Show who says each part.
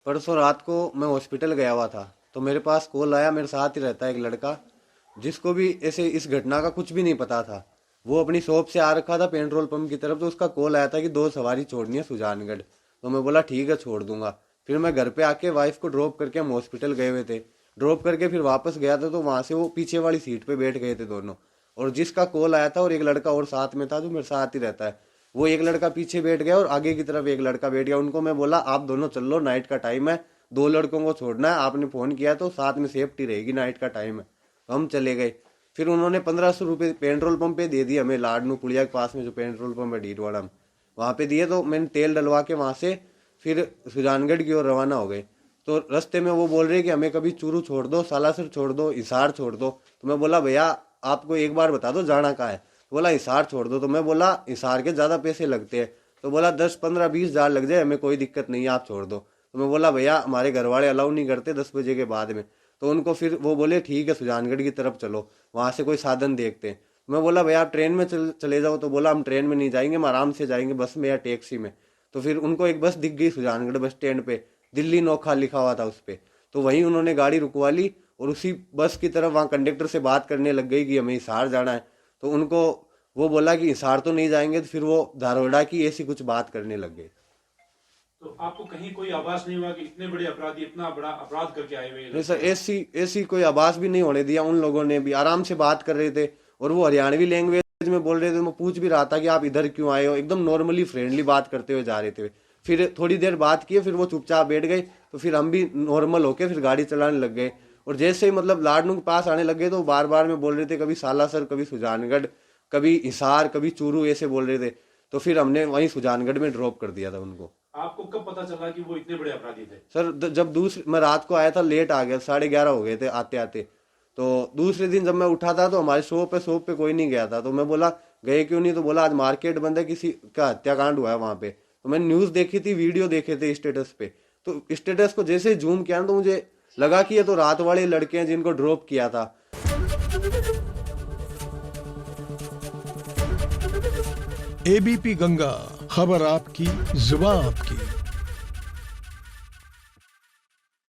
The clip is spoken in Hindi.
Speaker 1: परसों रात को मैं हॉस्पिटल गया हुआ था, तो मेरे पास कॉल आया। मेरे साथ ही रहता है एक लड़का, जिसको भी ऐसे इस घटना का कुछ भी नहीं पता था। वो अपनी शॉप से आ रखा था पेट्रोल पंप की तरफ, तो उसका कॉल आया था कि 2 सवारी छोड़नी है सुजानगढ़। तो मैं बोला ठीक है, छोड़ दूंगा। फिर मैं घर पे आके वाइफ को ड्रॉप करके हम हॉस्पिटल गए हुए थे। ड्रॉप करके फिर वापस गया था, तो वहां से वो पीछे वाली सीट पे बैठ गए थे दोनों। और जिसका कॉल आया था और एक लड़का और साथ में था जो मेरे साथ ही रहता है, वो एक लड़का पीछे बैठ गया और आगे की तरफ एक लड़का बैठ गया। उनको मैं बोला आप दोनों चल लो, नाइट का टाइम है, 2 लड़कों को छोड़ना है, आपने फोन किया तो साथ में सेफ्टी रहेगी, नाइट का टाइम है। तो हम चले गए। फिर उन्होंने 1500 रुपये पेट्रोल पंप पे दे दिए हमें, लाडनू पुलिया के पास में जो पेट्रोल पंप है डीडवाड़ा में, वहां पे दिए। तो मैंने तेल डलवा के वहां से फिर सुजानगढ़ की ओर रवाना हो गए। तो रास्ते में वो बोल रहे कि हमें कभी चूरू छोड़ दो, सालासर छोड़ दो, हिसार छोड़ दो। तो मैं बोला भैया आपको एक बार बता दो जाना कहाँ है। तो बोला हिसार छोड़ दो। तो मैं बोला हिसार के ज़्यादा पैसे लगते हैं। तो बोला 10, 15, 20 हज़ार लग जाए, हमें कोई दिक्कत नहीं है, आप छोड़ दो। तो मैं बोला भैया हमारे घर वाले अलाउ नहीं करते 10 बजे के बाद में। तो उनको फिर वो बोले ठीक है सुजानगढ़ की तरफ चलो, वहाँ से कोई साधन देखते हैं। मैं बोला भैया आप ट्रेन में चले जाओ। तो बोला हम ट्रेन में नहीं जाएंगे, हम आराम से जाएंगे बस में या टैक्सी में। तो फिर उनको एक बस दिख गई सुजानगढ़ बस स्टैंड पे, दिल्ली नोखा लिखा हुआ था उस पे। तो वहीं उन्होंने गाड़ी रुकवा ली और उसी बस की तरफ वहाँ कंडक्टर से बात करने लग गई कि हमें हिसार जाना है। तो उनको वो बोला कि हिसार तो नहीं जाएंगे। तो फिर वो धारोड़ा की ऐसी कुछ बात करने लग गए।
Speaker 2: तो आपको कहीं कोई आभास नहीं हुआ कि इतने बड़े अपराधी इतना बड़ा अपराध करके आए हुए ये
Speaker 1: नहीं
Speaker 2: लोग
Speaker 1: सर,
Speaker 2: हैं?
Speaker 1: ऐसी ऐसी कोई आवाज भी नहीं होने दिया। उन लोगों ने भी आराम से बात कर रहे थे और वो हरियाणवी लैंग्वेज में बोल रहे थे। मैं पूछ भी रहा था कि आप इधर क्यों आए हो, एकदम नॉर्मली फ्रेंडली बात करते हुए जा रहे थे। फिर थोड़ी देर बात किए, फिर वो चुपचाप बैठ गए। तो फिर हम भी नॉर्मल होके फिर गाड़ी चलाने लग गए। और जैसे ही मतलब लाडनू के पास आने लग गए, तो बार बार में बोल रहे थे कभी सालासर, कभी सुजानगढ़, कभी हिसार, कभी चूरू, ऐसे बोल रहे थे। तो फिर हमने वहीं सुजानगढ़ में ड्रॉप कर दिया था उनको।
Speaker 2: आपको कब पता चला कि वो इतने बड़े अपराधी थे?
Speaker 1: सर जब दूसरे मैं रात को आया था, लेट आ गया, 11:30 हो गए थे आते आते। तो दूसरे दिन जब मैं उठा था तो हमारे शॉप पे कोई नहीं गया था। तो मैं बोला गए क्यों नहीं। तो बोला आज मार्केट बंद है, किसी का हत्याकांड हुआ है वहां पे। तो मैंने न्यूज देखी थी, वीडियो देखे थे स्टेटस पे। तो स्टेटस को जैसे जूम किया ना, तो मुझे लगा कि ये तो रात वाले लड़के हैं जिनको ड्रॉप किया था।
Speaker 3: एबीपी गंगा, खबर आपकी, जुबान आपकी।